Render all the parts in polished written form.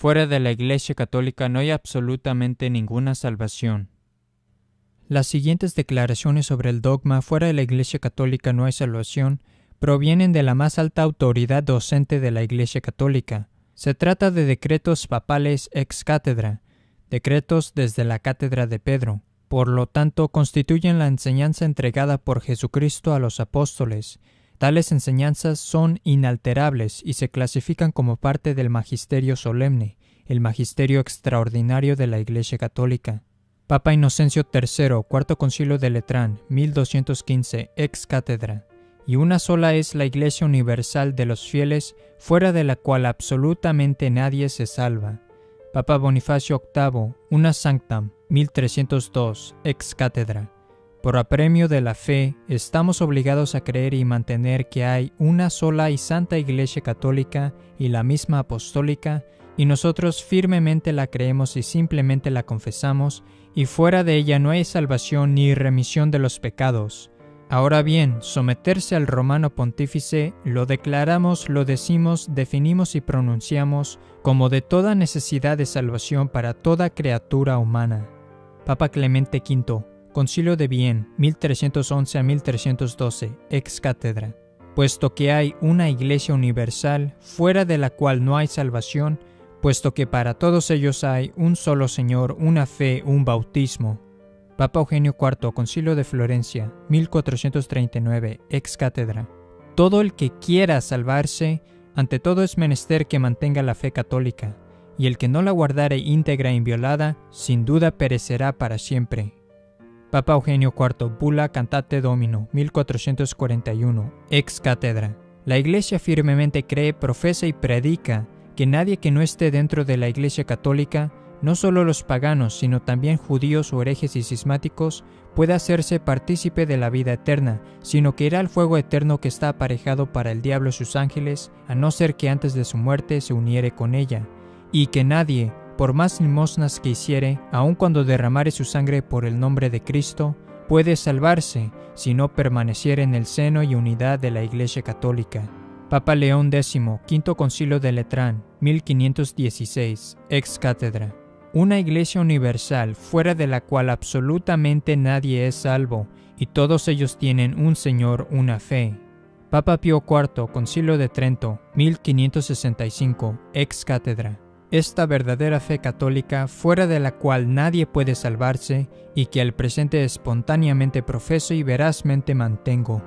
Fuera de la Iglesia Católica no hay absolutamente ninguna salvación. Las siguientes declaraciones sobre el dogma fuera de la Iglesia Católica no hay salvación provienen de la más alta autoridad docente de la Iglesia Católica. Se trata de decretos papales ex cátedra, decretos desde la cátedra de Pedro. Por lo tanto, constituyen la enseñanza entregada por Jesucristo a los apóstoles. Tales enseñanzas son inalterables y se clasifican como parte del magisterio solemne, el magisterio extraordinario de la Iglesia Católica. Papa Inocencio III, Cuarto Concilio de Letrán, 1215, ex cátedra. Y una sola es la Iglesia universal de los fieles, fuera de la cual absolutamente nadie se salva. Papa Bonifacio VIII, Una Sanctam, 1302, ex cátedra. Por apremio de la fe, estamos obligados a creer y mantener que hay una sola y santa Iglesia Católica y la misma apostólica, y nosotros firmemente la creemos y simplemente la confesamos, y fuera de ella no hay salvación ni remisión de los pecados. Ahora bien, someterse al romano pontífice lo declaramos, lo decimos, definimos y pronunciamos como de toda necesidad de salvación para toda criatura humana. Papa Clemente V, Concilio de Vienne, 1311 a 1312, ex cátedra. Puesto que hay una Iglesia universal, fuera de la cual no hay salvación, puesto que para todos ellos hay un solo Señor, una fe, un bautismo. Papa Eugenio IV, Concilio de Florencia, 1439, ex cátedra. Todo el que quiera salvarse, ante todo es menester que mantenga la fe católica, y el que no la guardare íntegra e inviolada, sin duda perecerá para siempre. Papa Eugenio IV, Bula Cantate Domino, 1441, ex cátedra. La Iglesia firmemente cree, profesa y predica que nadie que no esté dentro de la Iglesia Católica, no solo los paganos, sino también judíos o herejes y cismáticos, puede hacerse partícipe de la vida eterna, sino que irá al fuego eterno que está aparejado para el diablo y sus ángeles, a no ser que antes de su muerte se uniere con ella, y que nadie, por más limosnas que hiciere, aun cuando derramare su sangre por el nombre de Cristo, puede salvarse, si no permaneciere en el seno y unidad de la Iglesia Católica. Papa León X, Quinto Concilio de Letrán, 1516, ex cátedra. Una Iglesia universal, fuera de la cual absolutamente nadie es salvo, y todos ellos tienen un Señor, una fe. Papa Pío IV, Concilio de Trento, 1565, ex cátedra. Esta verdadera fe católica, fuera de la cual nadie puede salvarse, y que al presente espontáneamente profeso y verazmente mantengo.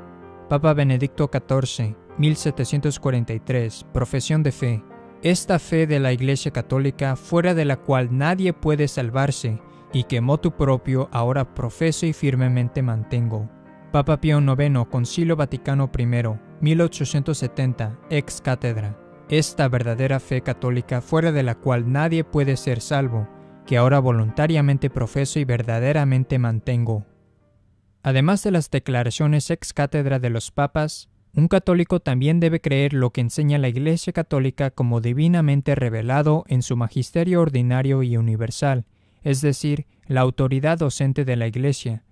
Papa Benedicto XIV, 1743, profesión de fe. Esta fe de la Iglesia Católica, fuera de la cual nadie puede salvarse, y que motu propio ahora profeso y firmemente mantengo. Papa Pío IX, Concilio Vaticano I, 1870, ex cátedra. Esta verdadera fe católica, fuera de la cual nadie puede ser salvo, que ahora voluntariamente profeso y verdaderamente mantengo. Además de las declaraciones ex cátedra de los papas, un católico también debe creer lo que enseña la Iglesia Católica como divinamente revelado en su magisterio ordinario y universal, es decir, la autoridad docente de la Iglesia.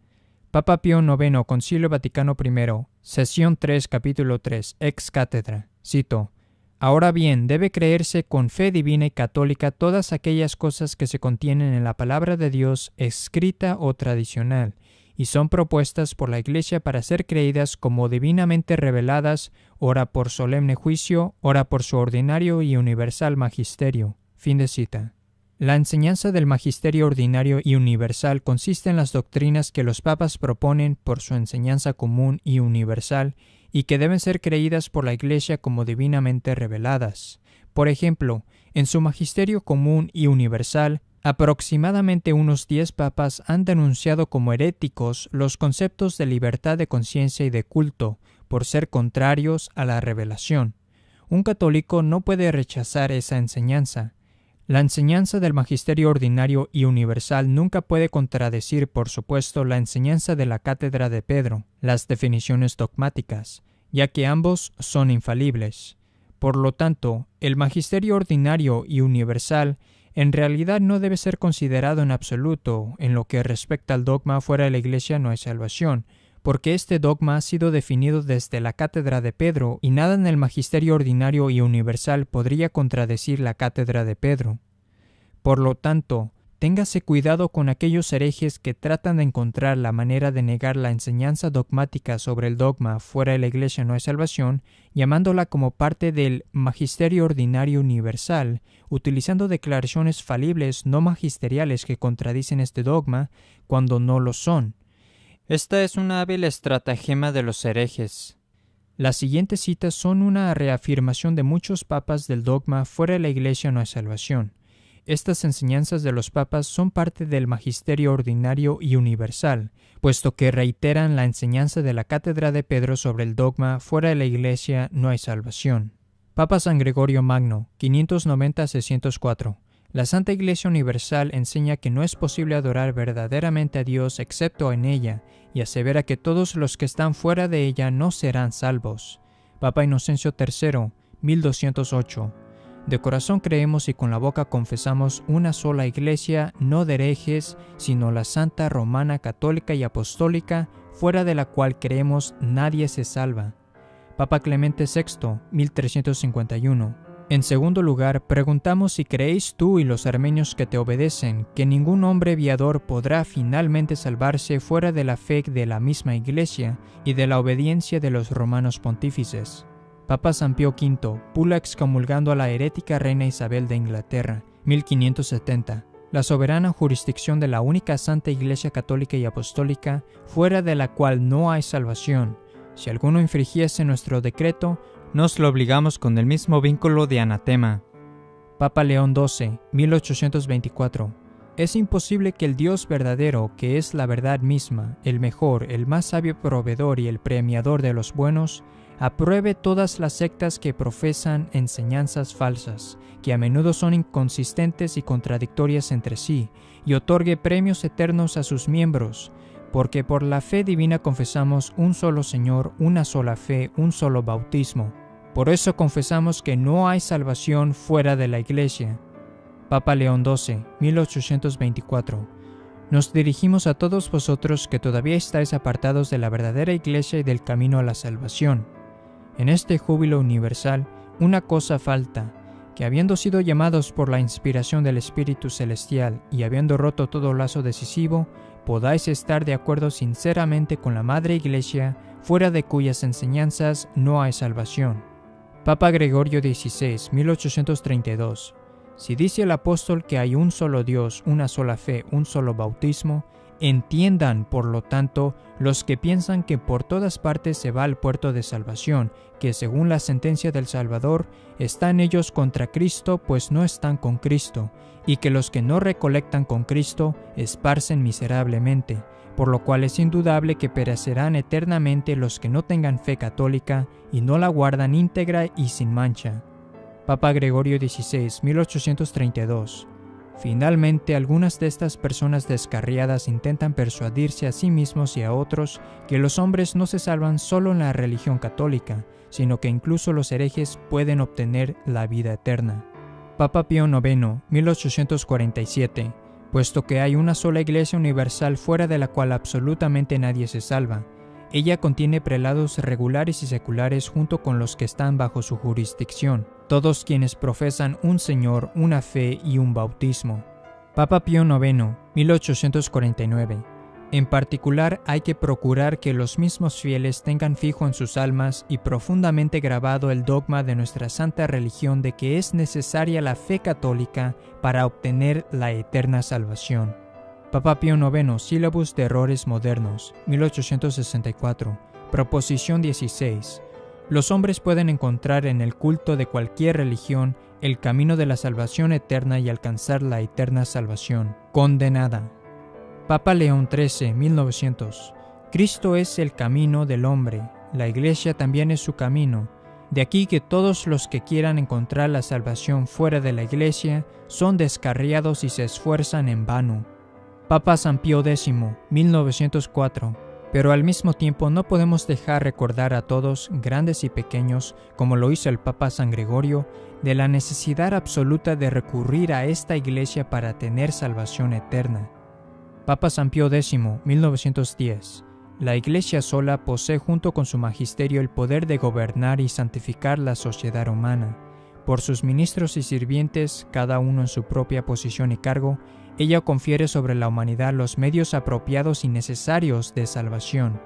Papa Pío IX, Concilio Vaticano I, Sesión 3, capítulo 3, ex cátedra. Cito: Ahora bien, debe creerse con fe divina y católica todas aquellas cosas que se contienen en la palabra de Dios escrita o tradicional, y son propuestas por la Iglesia para ser creídas como divinamente reveladas, ora por solemne juicio, ora por su ordinario y universal magisterio. Fin de cita. La enseñanza del magisterio ordinario y universal consiste en las doctrinas que los papas proponen por su enseñanza común y universal, y que deben ser creídas por la Iglesia como divinamente reveladas. Por ejemplo, en su magisterio común y universal, aproximadamente unos 10 papas han denunciado como heréticos los conceptos de libertad de conciencia y de culto, por ser contrarios a la revelación. Un católico no puede rechazar esa enseñanza. La enseñanza del magisterio ordinario y universal nunca puede contradecir, por supuesto, la enseñanza de la cátedra de Pedro, las definiciones dogmáticas, ya que ambos son infalibles. Por lo tanto, el magisterio ordinario y universal en realidad no debe ser considerado en absoluto. En lo que respecta al dogma, fuera de la Iglesia no hay salvación, porque este dogma ha sido definido desde la cátedra de Pedro, y nada en el magisterio ordinario y universal podría contradecir la cátedra de Pedro. Por lo tanto, téngase cuidado con aquellos herejes que tratan de encontrar la manera de negar la enseñanza dogmática sobre el dogma fuera de la Iglesia no hay salvación, llamándola como parte del magisterio ordinario universal, utilizando declaraciones falibles no magisteriales que contradicen este dogma cuando no lo son. Esta es una hábil estratagema de los herejes. Las siguientes citas son una reafirmación de muchos papas del dogma fuera de la Iglesia no hay salvación. Estas enseñanzas de los papas son parte del magisterio ordinario y universal, puesto que reiteran la enseñanza de la Cátedra de Pedro sobre el dogma fuera de la Iglesia no hay salvación. Papa San Gregorio Magno, 590-604. La Santa Iglesia Universal enseña que no es posible adorar verdaderamente a Dios excepto en ella, y asevera que todos los que están fuera de ella no serán salvos. Papa Inocencio III, 1208. De corazón creemos y con la boca confesamos una sola Iglesia, no de herejes, sino la Santa Romana Católica y Apostólica, fuera de la cual creemos nadie se salva. Papa Clemente VI, 1351. En segundo lugar, preguntamos si creéis tú y los armenios que te obedecen que ningún hombre viador podrá finalmente salvarse fuera de la fe de la misma Iglesia y de la obediencia de los romanos pontífices. Papa San Pío V, bula excomulgando a la herética reina Isabel de Inglaterra, 1570, la soberana jurisdicción de la única Santa Iglesia Católica y Apostólica, fuera de la cual no hay salvación. Si alguno infringiese nuestro decreto, nos lo obligamos con el mismo vínculo de anatema. Papa León XII, 1824. Es imposible que el Dios verdadero, que es la verdad misma, el mejor, el más sabio proveedor y el premiador de los buenos, apruebe todas las sectas que profesan enseñanzas falsas, que a menudo son inconsistentes y contradictorias entre sí, y otorgue premios eternos a sus miembros, porque por la fe divina confesamos un solo Señor, una sola fe, un solo bautismo. Por eso confesamos que no hay salvación fuera de la Iglesia. Papa León XII, 1824. Nos dirigimos a todos vosotros que todavía estáis apartados de la verdadera Iglesia y del camino a la salvación. En este júbilo universal, una cosa falta, que habiendo sido llamados por la inspiración del Espíritu Celestial y habiendo roto todo lazo decisivo, podáis estar de acuerdo sinceramente con la Madre Iglesia, fuera de cuyas enseñanzas no hay salvación. Papa Gregorio XVI, 1832. Si dice el apóstol que hay un solo Dios, una sola fe, un solo bautismo, entiendan, por lo tanto, los que piensan que por todas partes se va al puerto de salvación, que según la sentencia del Salvador, están ellos contra Cristo, pues no están con Cristo, y que los que no recolectan con Cristo esparcen miserablemente, por lo cual es indudable que perecerán eternamente los que no tengan fe católica y no la guardan íntegra y sin mancha. Papa Gregorio XVI, 1832. Finalmente, algunas de estas personas descarriadas intentan persuadirse a sí mismos y a otros que los hombres no se salvan solo en la religión católica, sino que incluso los herejes pueden obtener la vida eterna. Papa Pío IX, 1847. Puesto que hay una sola Iglesia universal fuera de la cual absolutamente nadie se salva, ella contiene prelados regulares y seculares junto con los que están bajo su jurisdicción, todos quienes profesan un Señor, una fe y un bautismo. Papa Pío IX, 1849. En particular, hay que procurar que los mismos fieles tengan fijo en sus almas y profundamente grabado el dogma de nuestra santa religión de que es necesaria la fe católica para obtener la eterna salvación. Papa Pío IX, Sílabus de Errores Modernos, 1864. Proposición 16. Los hombres pueden encontrar en el culto de cualquier religión el camino de la salvación eterna y alcanzar la eterna salvación. Condenada. Papa León XIII, 1900. Cristo es el camino del hombre, la Iglesia también es su camino. De aquí que todos los que quieran encontrar la salvación fuera de la Iglesia son descarriados y se esfuerzan en vano. Papa San Pío X, 1904. Pero al mismo tiempo no podemos dejar recordar a todos, grandes y pequeños, como lo hizo el Papa San Gregorio, de la necesidad absoluta de recurrir a esta Iglesia para tener salvación eterna. Papa San Pío X, 1910. La Iglesia sola posee junto con su magisterio el poder de gobernar y santificar la sociedad humana. Por sus ministros y sirvientes, cada uno en su propia posición y cargo, ella confiere sobre la humanidad los medios apropiados y necesarios de salvación.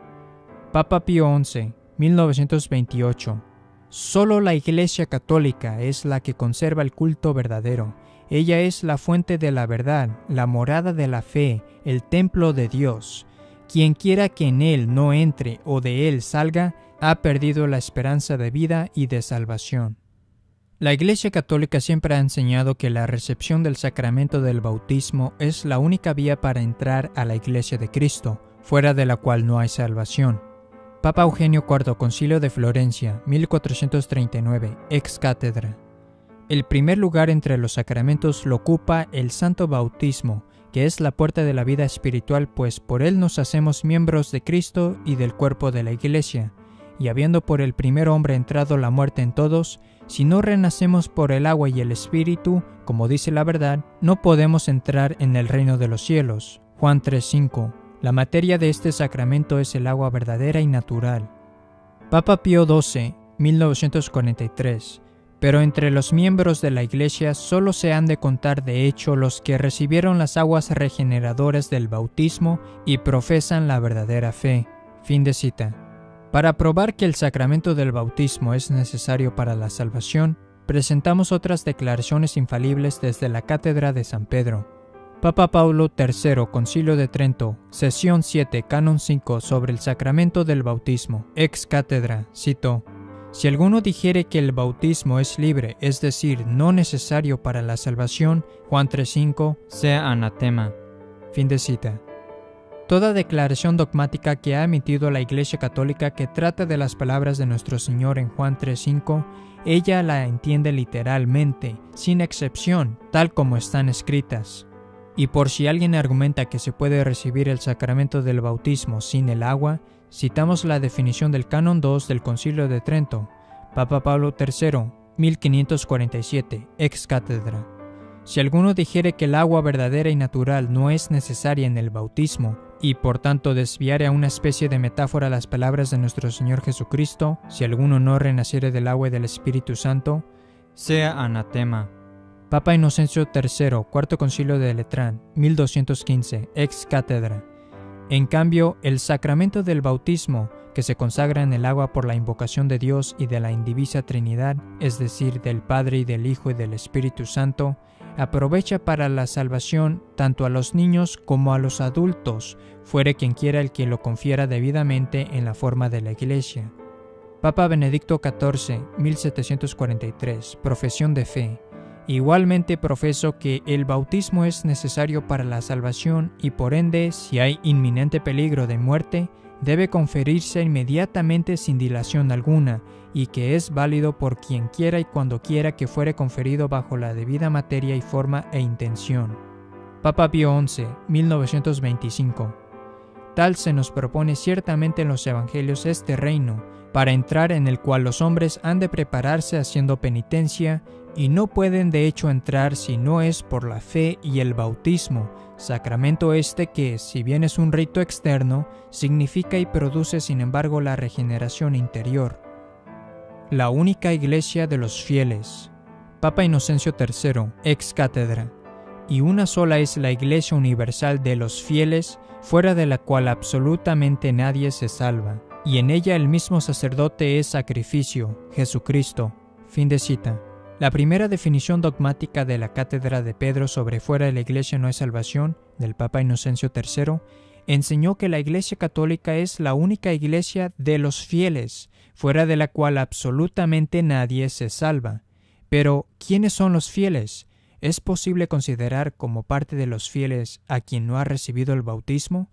Papa Pío XI, 1928. Solo la Iglesia Católica es la que conserva el culto verdadero. Ella es la fuente de la verdad, la morada de la fe, el templo de Dios. Quien quiera que en él no entre o de él salga, ha perdido la esperanza de vida y de salvación. La Iglesia Católica siempre ha enseñado que la recepción del sacramento del bautismo es la única vía para entrar a la Iglesia de Cristo, fuera de la cual no hay salvación. Papa Eugenio IV, Concilio de Florencia, 1439, ex cátedra. El primer lugar entre los sacramentos lo ocupa el santo bautismo, que es la puerta de la vida espiritual, pues por él nos hacemos miembros de Cristo y del cuerpo de la Iglesia. Y habiendo por el primer hombre entrado la muerte en todos, si no renacemos por el agua y el Espíritu, como dice la verdad, no podemos entrar en el reino de los cielos. Juan 3:5. La materia de este sacramento es el agua verdadera y natural. Papa Pío XII, 1943. Pero entre los miembros de la Iglesia solo se han de contar de hecho los que recibieron las aguas regeneradoras del bautismo y profesan la verdadera fe. Fin de cita. Para probar que el sacramento del bautismo es necesario para la salvación, presentamos otras declaraciones infalibles desde la Cátedra de San Pedro. Papa Paulo III, Concilio de Trento, Sesión 7, Canon 5, sobre el sacramento del bautismo, ex cátedra, citó: Si alguno dijere que el bautismo es libre, es decir, no necesario para la salvación, Juan 3:5, sea anatema. Fin de cita. Toda declaración dogmática que ha emitido la Iglesia Católica que trata de las palabras de nuestro Señor en Juan 3:5, ella la entiende literalmente, sin excepción, tal como están escritas. Y por si alguien argumenta que se puede recibir el sacramento del bautismo sin el agua, citamos la definición del Canon 2 del Concilio de Trento, Papa Pablo III, 1547, ex cátedra. Si alguno dijere que el agua verdadera y natural no es necesaria en el bautismo, y por tanto desviare a una especie de metáfora las palabras de nuestro Señor Jesucristo, si alguno no renaciere del agua y del Espíritu Santo, sea anatema. Papa Inocencio III, Cuarto Concilio de Letrán, 1215, ex cátedra. En cambio, el sacramento del bautismo, que se consagra en el agua por la invocación de Dios y de la indivisa Trinidad, es decir, del Padre y del Hijo y del Espíritu Santo, aprovecha para la salvación tanto a los niños como a los adultos, fuere quien quiera el que lo confiera debidamente en la forma de la Iglesia. Papa Benedicto XIV, 1743, Profesión de Fe. Igualmente profeso que el bautismo es necesario para la salvación y por ende, si hay inminente peligro de muerte, debe conferirse inmediatamente sin dilación alguna, y que es válido por quien quiera y cuando quiera que fuere conferido bajo la debida materia y forma e intención. Papa Pío XI, 1925. Tal se nos propone ciertamente en los Evangelios este reino, para entrar en el cual los hombres han de prepararse haciendo penitencia, y no pueden de hecho entrar si no es por la fe y el bautismo, sacramento este que, si bien es un rito externo, significa y produce sin embargo la regeneración interior. La única Iglesia de los fieles. Papa Inocencio III, ex cátedra. Y una sola es la Iglesia universal de los fieles, fuera de la cual absolutamente nadie se salva, y en ella el mismo sacerdote es sacrificio, Jesucristo. Fin de cita. La primera definición dogmática de la Cátedra de Pedro sobre fuera de la Iglesia no hay salvación, del Papa Inocencio III, enseñó que la Iglesia Católica es la única Iglesia de los fieles, fuera de la cual absolutamente nadie se salva. Pero, ¿quiénes son los fieles? ¿Es posible considerar como parte de los fieles a quien no ha recibido el bautismo?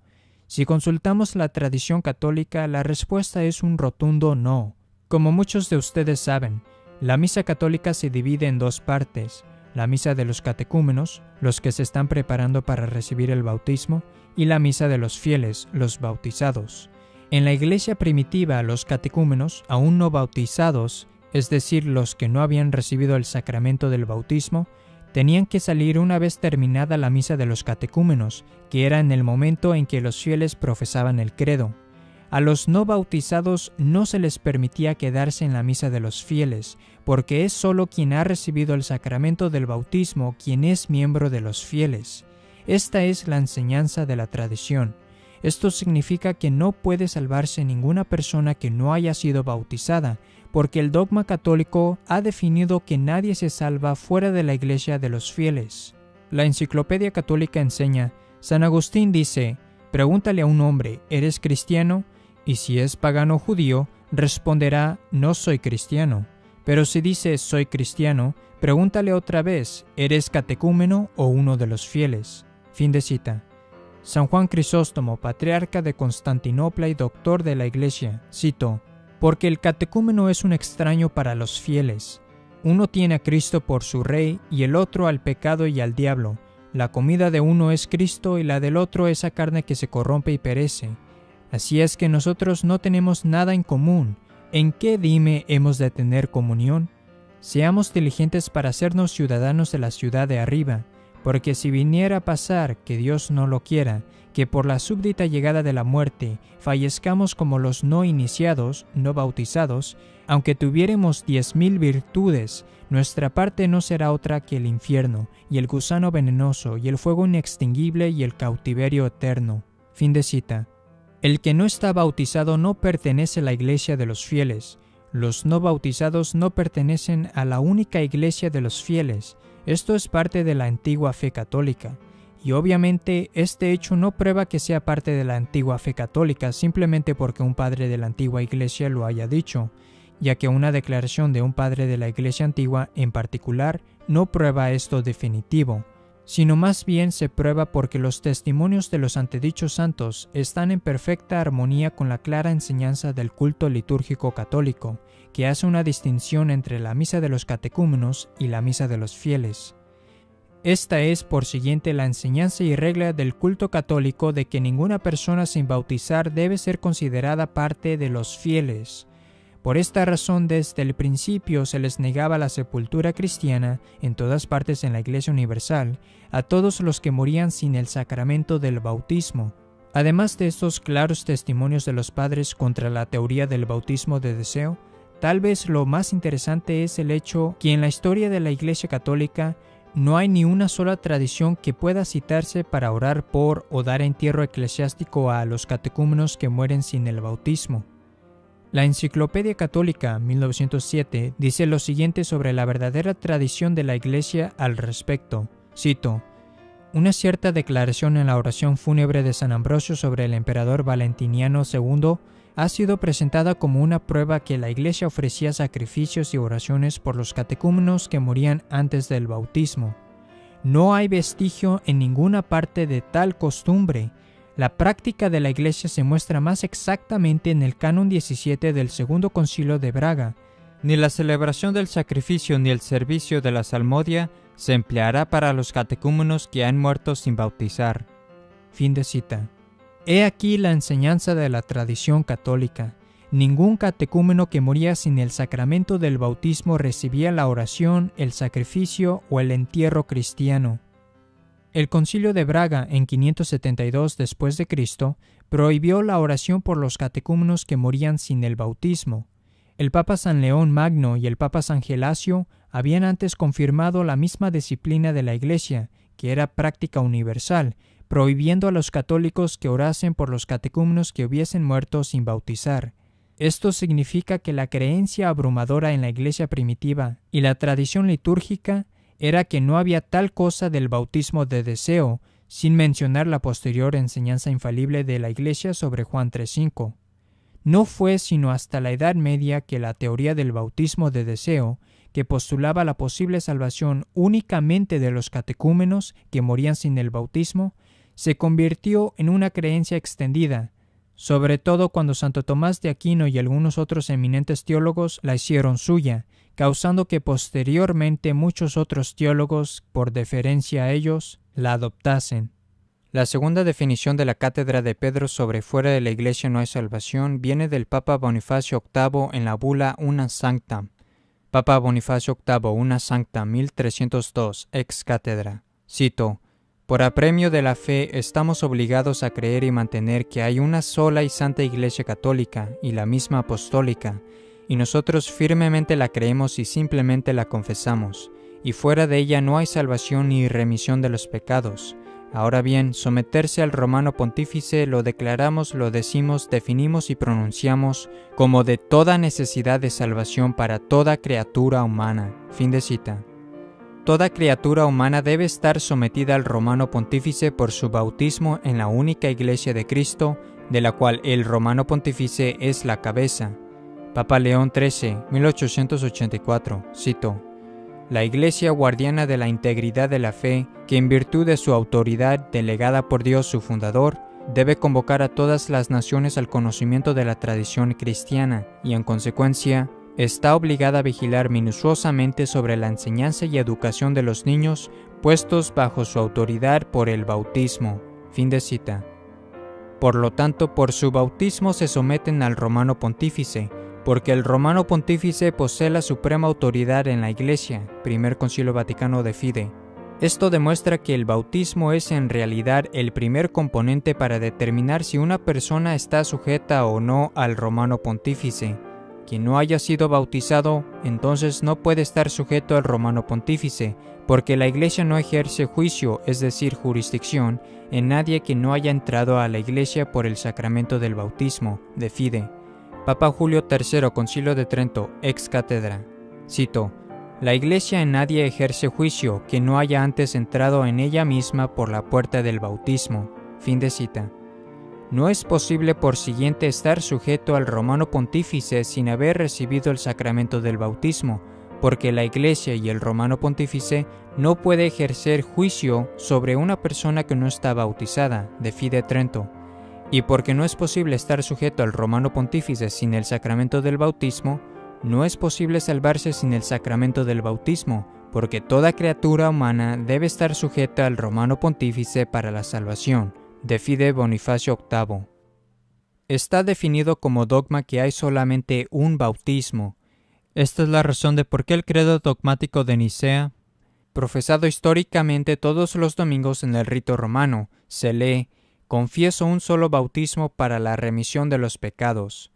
Si consultamos la tradición católica, la respuesta es un rotundo no. Como muchos de ustedes saben, la misa católica se divide en dos partes: la misa de los catecúmenos, los que se están preparando para recibir el bautismo, y la misa de los fieles, los bautizados. En la iglesia primitiva, los catecúmenos, aún no bautizados, es decir, los que no habían recibido el sacramento del bautismo, tenían que salir una vez terminada la misa de los catecúmenos, que era en el momento en que los fieles profesaban el credo. A los no bautizados no se les permitía quedarse en la misa de los fieles, porque es solo quien ha recibido el sacramento del bautismo quien es miembro de los fieles. Esta es la enseñanza de la tradición. Esto significa que no puede salvarse ninguna persona que no haya sido bautizada, porque el dogma católico ha definido que nadie se salva fuera de la iglesia de los fieles. La Enciclopedia Católica enseña, San Agustín dice, pregúntale a un hombre, ¿eres cristiano? Y si es pagano o judío, responderá, no soy cristiano. Pero si dice, soy cristiano, pregúntale otra vez, ¿eres catecúmeno o uno de los fieles? Fin de cita. San Juan Crisóstomo, patriarca de Constantinopla y doctor de la Iglesia, citó, porque el catecúmeno es un extraño para los fieles. Uno tiene a Cristo por su rey y el otro al pecado y al diablo. La comida de uno es Cristo y la del otro esa carne que se corrompe y perece. Así es que nosotros no tenemos nada en común. ¿En qué, dime, hemos de tener comunión? Seamos diligentes para hacernos ciudadanos de la ciudad de arriba, porque si viniera a pasar, que Dios no lo quiera, que por la súbdita llegada de la muerte fallezcamos como los no iniciados, no bautizados, aunque tuviéremos 10,000 virtudes, nuestra parte no será otra que el infierno, y el gusano venenoso, y el fuego inextinguible, y el cautiverio eterno. Fin de cita. El que no está bautizado no pertenece a la iglesia de los fieles. Los no bautizados no pertenecen a la única iglesia de los fieles. Esto es parte de la antigua fe católica. Y obviamente este hecho no prueba que sea parte de la antigua fe católica simplemente porque un padre de la antigua iglesia lo haya dicho, ya que una declaración de un padre de la iglesia antigua en particular no prueba esto definitivo, sino más bien se prueba porque los testimonios de los antedichos santos están en perfecta armonía con la clara enseñanza del culto litúrgico católico, que hace una distinción entre la misa de los catecúmenos y la misa de los fieles. Esta es, por siguiente, la enseñanza y regla del culto católico de que ninguna persona sin bautizar debe ser considerada parte de los fieles. Por esta razón, desde el principio se les negaba la sepultura cristiana en todas partes en la Iglesia Universal a todos los que morían sin el sacramento del bautismo. Además de estos claros testimonios de los padres contra la teoría del bautismo de deseo, tal vez lo más interesante es el hecho que en la historia de la Iglesia Católica no hay ni una sola tradición que pueda citarse para orar por o dar entierro eclesiástico a los catecúmenos que mueren sin el bautismo. La Enciclopedia Católica 1907 dice lo siguiente sobre la verdadera tradición de la Iglesia al respecto. Cito, una cierta declaración en la oración fúnebre de San Ambrosio sobre el emperador Valentiniano II ha sido presentada como una prueba que la Iglesia ofrecía sacrificios y oraciones por los catecúmenos que morían antes del bautismo. No hay vestigio en ninguna parte de tal costumbre. La práctica de la Iglesia se muestra más exactamente en el Canon 17 del Segundo Concilio de Braga. Ni la celebración del sacrificio ni el servicio de la salmodia se empleará para los catecúmenos que han muerto sin bautizar. Fin de cita. He aquí la enseñanza de la tradición católica. Ningún catecúmeno que moría sin el sacramento del bautismo recibía la oración, el sacrificio o el entierro cristiano. El Concilio de Braga en 572 después de Cristo prohibió la oración por los catecúmenos que morían sin el bautismo. El Papa San León Magno y el Papa San Gelasio habían antes confirmado la misma disciplina de la Iglesia, que era práctica universal, prohibiendo a los católicos que orasen por los catecúmenos que hubiesen muerto sin bautizar. Esto significa que la creencia abrumadora en la Iglesia primitiva y la tradición litúrgica era que no había tal cosa del bautismo de deseo, sin mencionar la posterior enseñanza infalible de la Iglesia sobre Juan 3:5. No fue sino hasta la Edad Media que la teoría del bautismo de deseo, que postulaba la posible salvación únicamente de los catecúmenos que morían sin el bautismo, se convirtió en una creencia extendida, sobre todo cuando Santo Tomás de Aquino y algunos otros eminentes teólogos la hicieron suya, causando que posteriormente muchos otros teólogos, por deferencia a ellos, la adoptasen. La segunda definición de la cátedra de Pedro sobre fuera de la Iglesia no hay salvación viene del Papa Bonifacio VIII en la bula Una Sancta. Papa Bonifacio VIII, Una Sancta, 1302, ex cátedra. Cito, Por apremio de la fe, estamos obligados a creer y mantener que hay una sola y santa Iglesia católica y la misma apostólica, y nosotros firmemente la creemos y simplemente la confesamos, y fuera de ella no hay salvación ni remisión de los pecados. Ahora bien, someterse al romano pontífice lo declaramos, lo decimos, definimos y pronunciamos como de toda necesidad de salvación para toda criatura humana. Fin de cita. Toda criatura humana debe estar sometida al romano pontífice por su bautismo en la única Iglesia de Cristo, de la cual el romano pontífice es la cabeza. Papa León XIII, 1884, cito: la Iglesia guardiana de la integridad de la fe, que en virtud de su autoridad delegada por Dios su fundador, debe convocar a todas las naciones al conocimiento de la tradición cristiana y, en consecuencia, está obligada a vigilar minuciosamente sobre la enseñanza y educación de los niños puestos bajo su autoridad por el bautismo. Fin de cita. Por lo tanto, por su bautismo se someten al romano pontífice, porque el romano pontífice posee la suprema autoridad en la Iglesia. Primer Concilio Vaticano de Fide. Esto demuestra que el bautismo es en realidad el primer componente para determinar si una persona está sujeta o no al romano pontífice. Quien no haya sido bautizado, entonces no puede estar sujeto al romano pontífice, porque la Iglesia no ejerce juicio, es decir, jurisdicción, en nadie que no haya entrado a la Iglesia por el sacramento del bautismo, de fide. Papa Julio III, Concilio de Trento, ex cátedra. Cito: la Iglesia en nadie ejerce juicio que no haya antes entrado en ella misma por la puerta del bautismo. Fin de cita. No es posible, por siguiente, estar sujeto al romano pontífice sin haber recibido el sacramento del bautismo, porque la Iglesia y el romano pontífice no puede ejercer juicio sobre una persona que no está bautizada, de fide Trento. Y porque no es posible estar sujeto al romano pontífice sin el sacramento del bautismo, no es posible salvarse sin el sacramento del bautismo, porque toda criatura humana debe estar sujeta al romano pontífice para la salvación. De fide Bonifacio VIII. Está definido como dogma que hay solamente un bautismo. Esta es la razón de por qué el credo dogmático de Nicea, profesado históricamente todos los domingos en el rito romano, se lee: confieso un solo bautismo para la remisión de los pecados.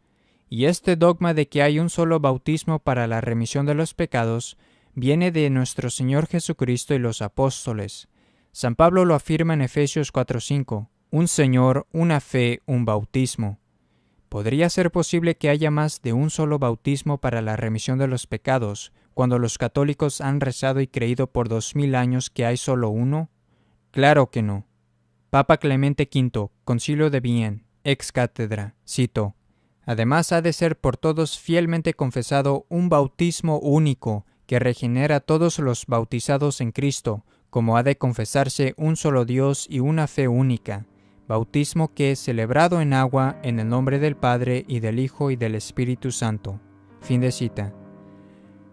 Y este dogma de que hay un solo bautismo para la remisión de los pecados viene de nuestro Señor Jesucristo y los apóstoles. San Pablo lo afirma en Efesios 4:5, un Señor, una fe, un bautismo. ¿Podría ser posible que haya más de un solo bautismo para la remisión de los pecados, cuando los católicos han rezado y creído por 2000 años que hay solo uno? Claro que no. Papa Clemente V, Concilio de Vienne, ex cátedra, cito: además ha de ser por todos fielmente confesado un bautismo único que regenera a todos los bautizados en Cristo, como ha de confesarse un solo Dios y una fe única, bautismo que es celebrado en agua en el nombre del Padre y del Hijo y del Espíritu Santo. Fin de cita.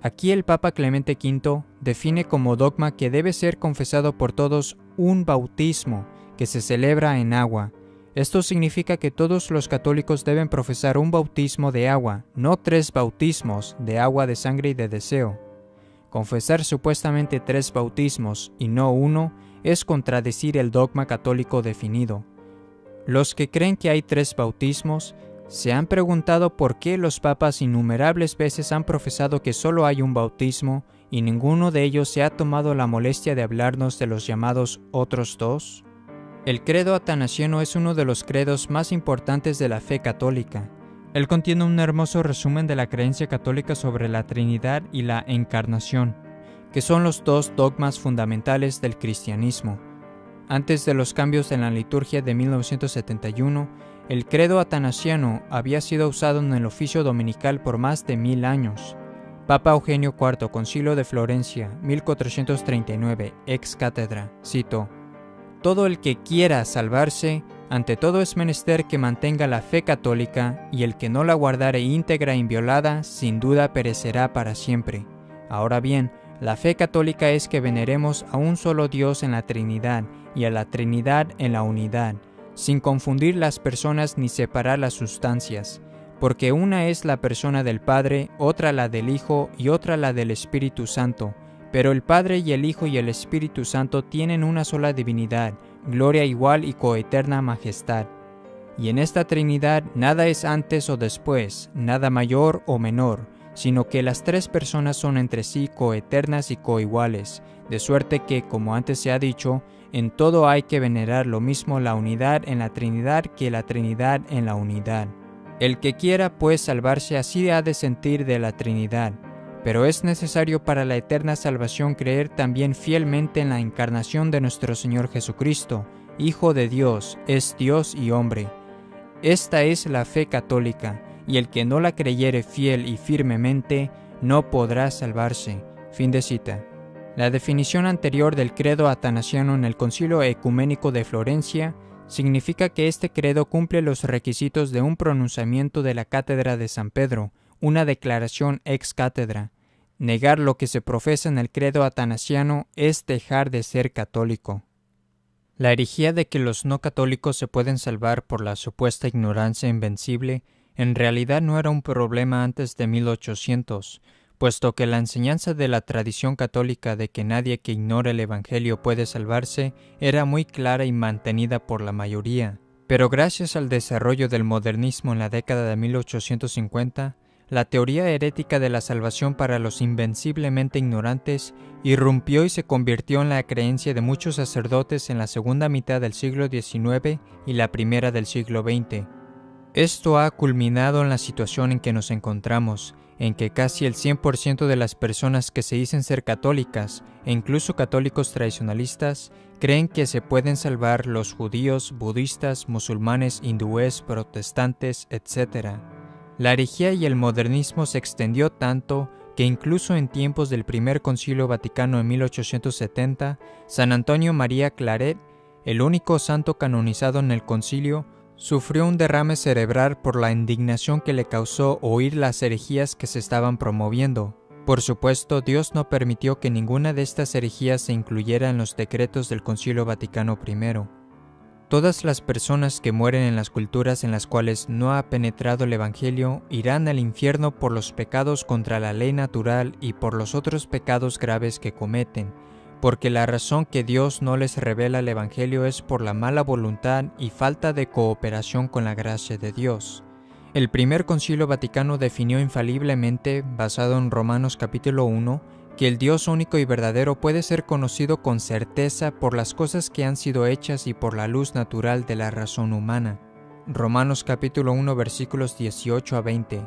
Aquí el Papa Clemente V define como dogma que debe ser confesado por todos un bautismo que se celebra en agua. Esto significa que todos los católicos deben profesar un bautismo de agua, no 3 bautismos de agua, de sangre y de deseo. Confesar supuestamente 3 bautismos y no uno es contradecir el dogma católico definido. Los que creen que hay 3 bautismos se han preguntado por qué los papas innumerables veces han profesado que solo hay un bautismo y ninguno de ellos se ha tomado la molestia de hablarnos de los llamados otros 2. El credo atanasiano es uno de los credos más importantes de la fe católica. Él contiene un hermoso resumen de la creencia católica sobre la Trinidad y la Encarnación, que son los 2 dogmas fundamentales del cristianismo. Antes de los cambios en la liturgia de 1971, el credo atanasiano había sido usado en el oficio dominical por más de 1000 años. Papa Eugenio IV, Concilio de Florencia, 1439, ex cátedra, cito: todo el que quiera salvarse, ante todo es menester que mantenga la fe católica, y el que no la guardare íntegra e inviolada, sin duda perecerá para siempre. Ahora bien, la fe católica es que veneremos a un solo Dios en la Trinidad, y a la Trinidad en la unidad, sin confundir las personas ni separar las sustancias, porque una es la persona del Padre, otra la del Hijo y otra la del Espíritu Santo, Pero el Padre y el Hijo y el Espíritu Santo tienen una sola divinidad, gloria igual y coeterna majestad. Y en esta Trinidad nada es antes o después, nada mayor o menor, sino que las tres personas son entre sí coeternas y coiguales, de suerte que, como antes se ha dicho, en todo hay que venerar lo mismo la unidad en la Trinidad que la Trinidad en la unidad. El que quiera pues salvarse así ha de sentir de la Trinidad, pero es necesario para la eterna salvación creer también fielmente en la encarnación de nuestro Señor Jesucristo, Hijo de Dios, es Dios y hombre. Esta es la fe católica, y el que no la creyere fiel y firmemente, no podrá salvarse. Fin de cita. La definición anterior del credo atanasiano en el Concilio Ecuménico de Florencia significa que este credo cumple los requisitos de un pronunciamiento de la Cátedra de San Pedro, una declaración ex cátedra. Negar lo que se profesa en el credo atanasiano es dejar de ser católico. La herejía de que los no católicos se pueden salvar por la supuesta ignorancia invencible en realidad no era un problema antes de 1800, puesto que la enseñanza de la tradición católica de que nadie que ignore el Evangelio puede salvarse era muy clara y mantenida por la mayoría. Pero gracias al desarrollo del modernismo en la década de 1850, la teoría herética de la salvación para los invenciblemente ignorantes irrumpió y se convirtió en la creencia de muchos sacerdotes en la segunda mitad del siglo XIX y la primera del siglo XX. Esto ha culminado en la situación en que nos encontramos, en que casi el 100% de las personas que se dicen ser católicas, e incluso católicos tradicionalistas, creen que se pueden salvar los judíos, budistas, musulmanes, hindúes, protestantes, etc. La herejía y el modernismo se extendió tanto que incluso en tiempos del Primer Concilio Vaticano en 1870, San Antonio María Claret, el único santo canonizado en el concilio, sufrió un derrame cerebral por la indignación que le causó oír las herejías que se estaban promoviendo. Por supuesto, Dios no permitió que ninguna de estas herejías se incluyera en los decretos del Concilio Vaticano I. Todas las personas que mueren en las culturas en las cuales no ha penetrado el Evangelio irán al infierno por los pecados contra la ley natural y por los otros pecados graves que cometen, porque la razón que Dios no les revela el Evangelio es por la mala voluntad y falta de cooperación con la gracia de Dios. El Primer Concilio Vaticano definió infaliblemente, basado en Romanos capítulo 1, que el Dios único y verdadero puede ser conocido con certeza por las cosas que han sido hechas y por la luz natural de la razón humana. Romanos capítulo 1 versículos 18 a 20.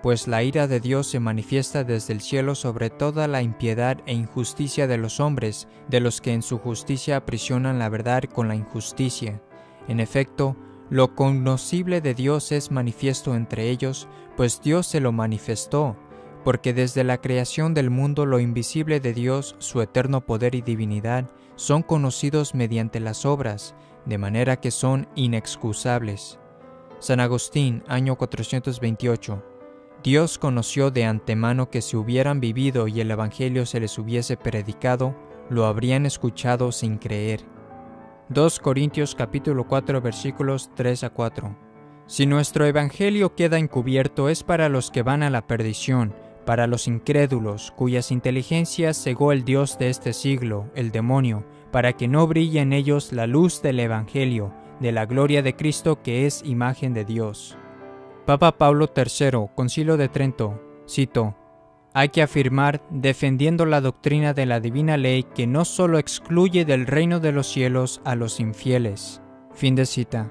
Pues la ira de Dios se manifiesta desde el cielo sobre toda la impiedad e injusticia de los hombres, de los que en su justicia aprisionan la verdad con la injusticia. En efecto, lo cognoscible de Dios es manifiesto entre ellos, pues Dios se lo manifestó, porque desde la creación del mundo lo invisible de Dios, su eterno poder y divinidad, son conocidos mediante las obras, de manera que son inexcusables. San Agustín, año 428. Dios conoció de antemano que si hubieran vivido y el Evangelio se les hubiese predicado, lo habrían escuchado sin creer. 2 Corintios capítulo 4 versículos 3 a 4. Si nuestro Evangelio queda encubierto es para los que van a la perdición, para los incrédulos, cuyas inteligencias cegó el Dios de este siglo, el demonio, para que no brille en ellos la luz del Evangelio, de la gloria de Cristo que es imagen de Dios. Papa Pablo III, Concilio de Trento, cito: hay que afirmar, defendiendo la doctrina de la divina ley, que no solo excluye del reino de los cielos a los infieles. Fin de cita.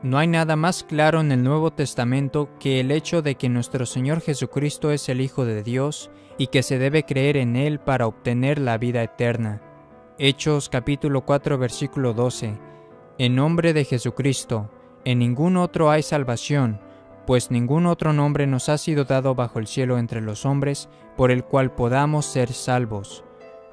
No hay nada más claro en el Nuevo Testamento que el hecho de que nuestro Señor Jesucristo es el Hijo de Dios y que se debe creer en Él para obtener la vida eterna. Hechos capítulo 4 versículo 12. En nombre de Jesucristo, en ningún otro hay salvación, pues ningún otro nombre nos ha sido dado bajo el cielo entre los hombres, por el cual podamos ser salvos.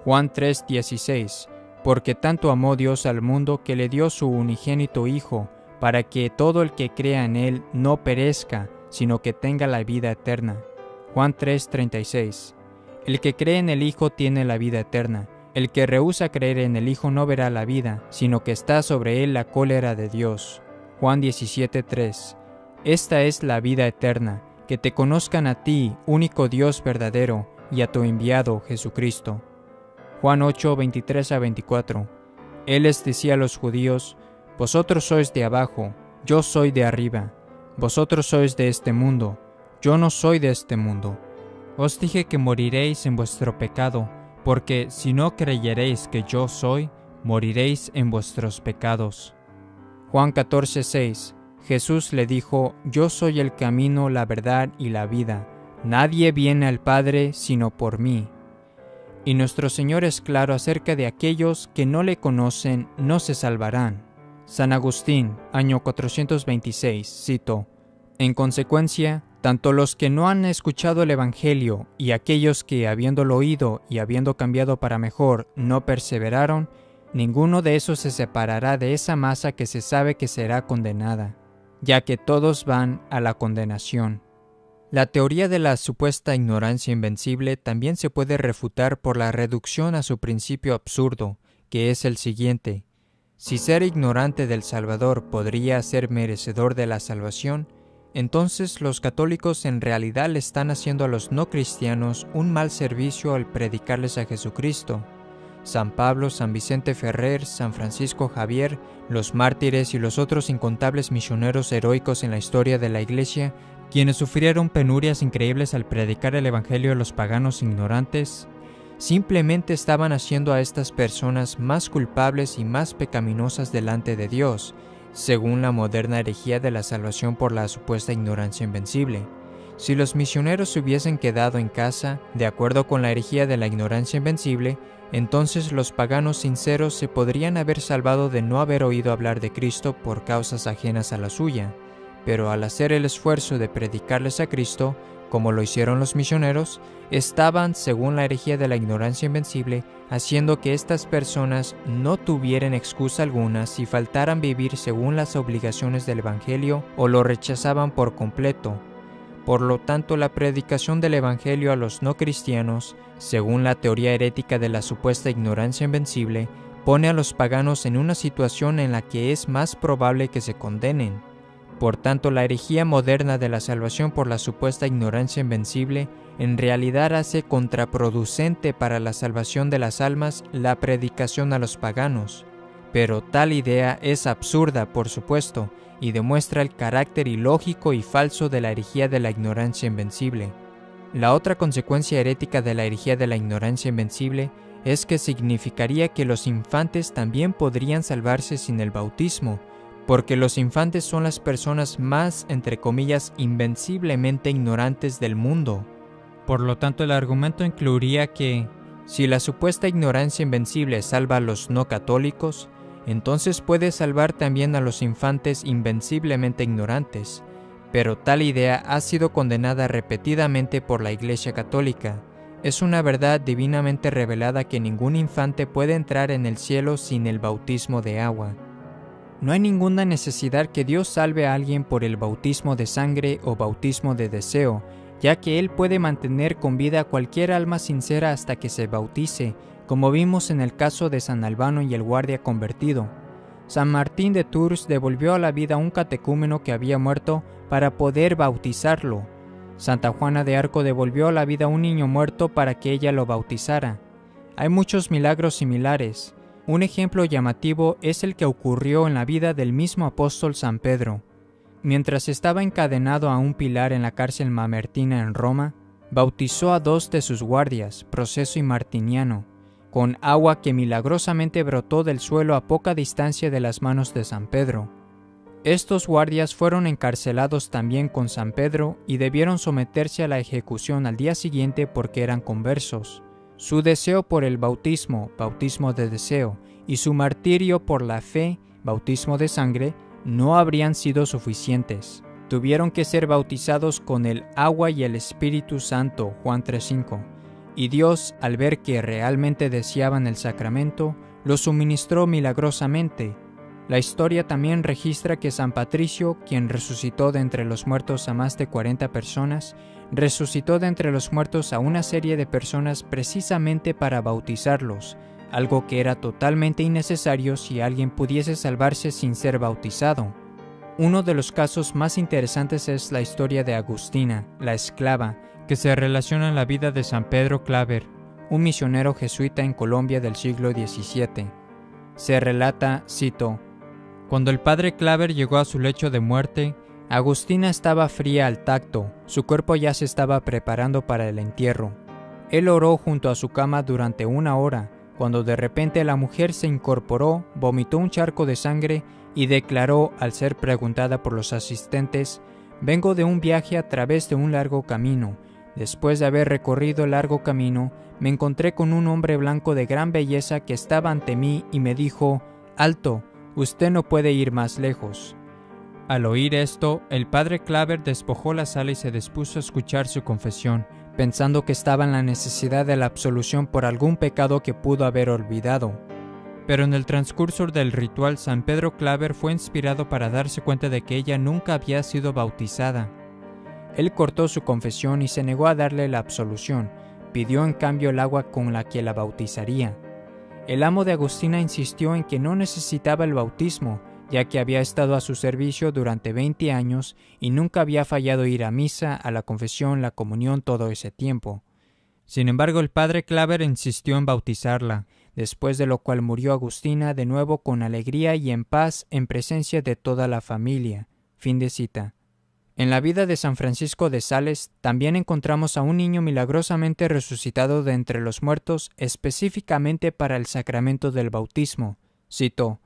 Juan 3:16. Porque tanto amó Dios al mundo que le dio su unigénito Hijo, para que todo el que crea en Él no perezca, sino que tenga la vida eterna. Juan 3:36. El que cree en el Hijo tiene la vida eterna. El que rehúsa creer en el Hijo no verá la vida, sino que está sobre él la cólera de Dios. Juan 17:3. Esta es la vida eterna, que te conozcan a ti, único Dios verdadero, y a tu enviado Jesucristo. Juan 8, 23 a 24. Él les decía a los judíos: vosotros sois de abajo, yo soy de arriba. Vosotros sois de este mundo, yo no soy de este mundo. Os dije que moriréis en vuestro pecado, porque si no creyeréis que yo soy, moriréis en vuestros pecados. Juan 14, 6. Jesús le dijo: yo soy el camino, la verdad y la vida. Nadie viene al Padre sino por mí. Y nuestro Señor es claro acerca de aquellos que no le conocen, no se salvarán. San Agustín, año 426, cito: en consecuencia, tanto los que no han escuchado el Evangelio y aquellos que, habiéndolo oído y habiendo cambiado para mejor, no perseveraron, ninguno de esos se separará de esa masa que se sabe que será condenada, ya que todos van a la condenación. La teoría de la supuesta ignorancia invencible también se puede refutar por la reducción a su principio absurdo, que es el siguiente: si ser ignorante del Salvador podría ser merecedor de la salvación, entonces los católicos en realidad le están haciendo a los no cristianos un mal servicio al predicarles a Jesucristo. San Pablo, San Vicente Ferrer, San Francisco Javier, los mártires y los otros incontables misioneros heroicos en la historia de la Iglesia, quienes sufrieron penurias increíbles al predicar el Evangelio a los paganos ignorantes, simplemente estaban haciendo a estas personas más culpables y más pecaminosas delante de Dios, según la moderna herejía de la salvación por la supuesta ignorancia invencible. Si los misioneros se hubiesen quedado en casa, de acuerdo con la herejía de la ignorancia invencible, entonces los paganos sinceros se podrían haber salvado de no haber oído hablar de Cristo por causas ajenas a la suya, pero al hacer el esfuerzo de predicarles a Cristo, como lo hicieron los misioneros, estaban, según la herejía de la ignorancia invencible, haciendo que estas personas no tuvieran excusa alguna si faltaran vivir según las obligaciones del Evangelio o lo rechazaban por completo. Por lo tanto, la predicación del Evangelio a los no cristianos, según la teoría herética de la supuesta ignorancia invencible, pone a los paganos en una situación en la que es más probable que se condenen. Por tanto, la herejía moderna de la salvación por la supuesta ignorancia invencible en realidad hace contraproducente para la salvación de las almas la predicación a los paganos. Pero tal idea es absurda, por supuesto, y demuestra el carácter ilógico y falso de la herejía de la ignorancia invencible. La otra consecuencia herética de la herejía de la ignorancia invencible es que significaría que los infantes también podrían salvarse sin el bautismo, porque los infantes son las personas más, entre comillas, invenciblemente ignorantes del mundo. Por lo tanto, el argumento incluiría que, si la supuesta ignorancia invencible salva a los no católicos, entonces puede salvar también a los infantes invenciblemente ignorantes, pero tal idea ha sido condenada repetidamente por la Iglesia Católica. Es una verdad divinamente revelada que ningún infante puede entrar en el cielo sin el bautismo de agua. No hay ninguna necesidad que Dios salve a alguien por el bautismo de sangre o bautismo de deseo, ya que Él puede mantener con vida a cualquier alma sincera hasta que se bautice, como vimos en el caso de San Albano y el guardia convertido. San Martín de Tours devolvió a la vida a un catecúmeno que había muerto para poder bautizarlo. Santa Juana de Arco devolvió a la vida a un niño muerto para que ella lo bautizara. Hay muchos milagros similares. Un ejemplo llamativo es el que ocurrió en la vida del mismo apóstol San Pedro. Mientras estaba encadenado a un pilar en la cárcel mamertina en Roma, bautizó a 2 de sus guardias, Proceso y Martiniano, con agua que milagrosamente brotó del suelo a poca distancia de las manos de San Pedro. Estos guardias fueron encarcelados también con San Pedro y debieron someterse a la ejecución al día siguiente porque eran conversos. Su deseo por el bautismo, bautismo de deseo, y su martirio por la fe, bautismo de sangre, no habrían sido suficientes. Tuvieron que ser bautizados con el agua y el Espíritu Santo, Juan 3:5. Y Dios, al ver que realmente deseaban el sacramento, lo suministró milagrosamente. La historia también registra que San Patricio, quien resucitó de entre los muertos a más de 40 personas, resucitó de entre los muertos a una serie de personas precisamente para bautizarlos, algo que era totalmente innecesario si alguien pudiese salvarse sin ser bautizado. Uno de los casos más interesantes es la historia de Agustina, la esclava, que se relaciona en la vida de San Pedro Claver, un misionero jesuita en Colombia del siglo XVII. Se relata, cito: cuando el padre Claver llegó a su lecho de muerte, Agustina estaba fría al tacto, su cuerpo ya se estaba preparando para el entierro. Él oró junto a su cama durante 1 hora, cuando de repente la mujer se incorporó, vomitó un charco de sangre y declaró, al ser preguntada por los asistentes: «Vengo de un viaje a través de un largo camino. Después de haber recorrido el largo camino, me encontré con un hombre blanco de gran belleza que estaba ante mí y me dijo: «Alto, usted no puede ir más lejos». Al oír esto, el padre Claver despojó la sala y se dispuso a escuchar su confesión, pensando que estaba en la necesidad de la absolución por algún pecado que pudo haber olvidado. Pero en el transcurso del ritual, San Pedro Claver fue inspirado para darse cuenta de que ella nunca había sido bautizada. Él cortó su confesión y se negó a darle la absolución, pidió en cambio el agua con la que la bautizaría. El amo de Agustina insistió en que no necesitaba el bautismo, ya que había estado a su servicio durante 20 años y nunca había fallado ir a misa, a la confesión, la comunión todo ese tiempo. Sin embargo, el padre Claver insistió en bautizarla, después de lo cual murió Agustina de nuevo con alegría y en paz en presencia de toda la familia. Fin de cita. En la vida de San Francisco de Sales también encontramos a un niño milagrosamente resucitado de entre los muertos específicamente para el sacramento del bautismo. Cito: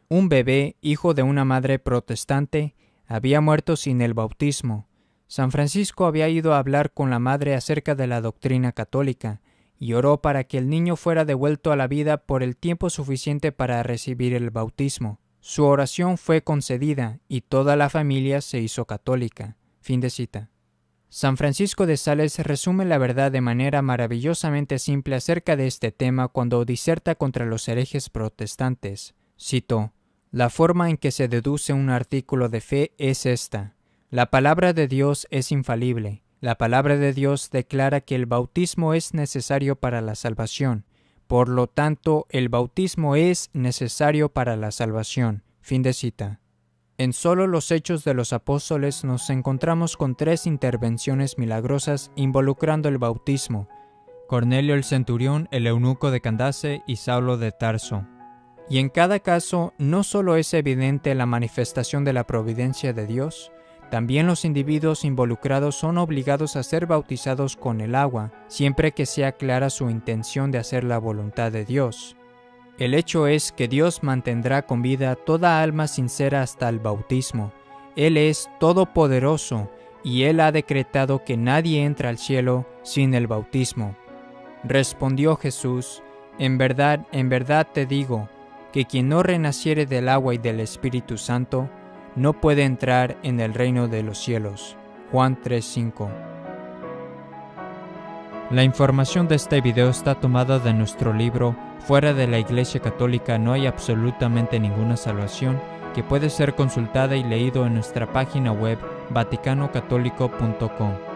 un bebé, hijo de una madre protestante, había muerto sin el bautismo. San Francisco había ido a hablar con la madre acerca de la doctrina católica y oró para que el niño fuera devuelto a la vida por el tiempo suficiente para recibir el bautismo. Su oración fue concedida y toda la familia se hizo católica. Fin de cita. San Francisco de Sales resume la verdad de manera maravillosamente simple acerca de este tema cuando diserta contra los herejes protestantes. Cito: la forma en que se deduce un artículo de fe es esta. La palabra de Dios es infalible. La palabra de Dios declara que el bautismo es necesario para la salvación. Por lo tanto, el bautismo es necesario para la salvación. Fin de cita. En solo los Hechos de los Apóstoles nos encontramos con 3 intervenciones milagrosas involucrando el bautismo: Cornelio el centurión, el eunuco de Candace y Saulo de Tarso. Y en cada caso, no solo es evidente la manifestación de la providencia de Dios, también los individuos involucrados son obligados a ser bautizados con el agua, siempre que sea clara su intención de hacer la voluntad de Dios. El hecho es que Dios mantendrá con vida toda alma sincera hasta el bautismo. Él es todopoderoso y Él ha decretado que nadie entra al cielo sin el bautismo. Respondió Jesús: en verdad te digo, que quien no renaciere del agua y del Espíritu Santo, no puede entrar en el reino de los cielos. Juan 3:5. La información de este video está tomada de nuestro libro Fuera de la Iglesia Católica no hay absolutamente ninguna salvación, que puede ser consultada y leído en nuestra página web vaticanocatólico.com.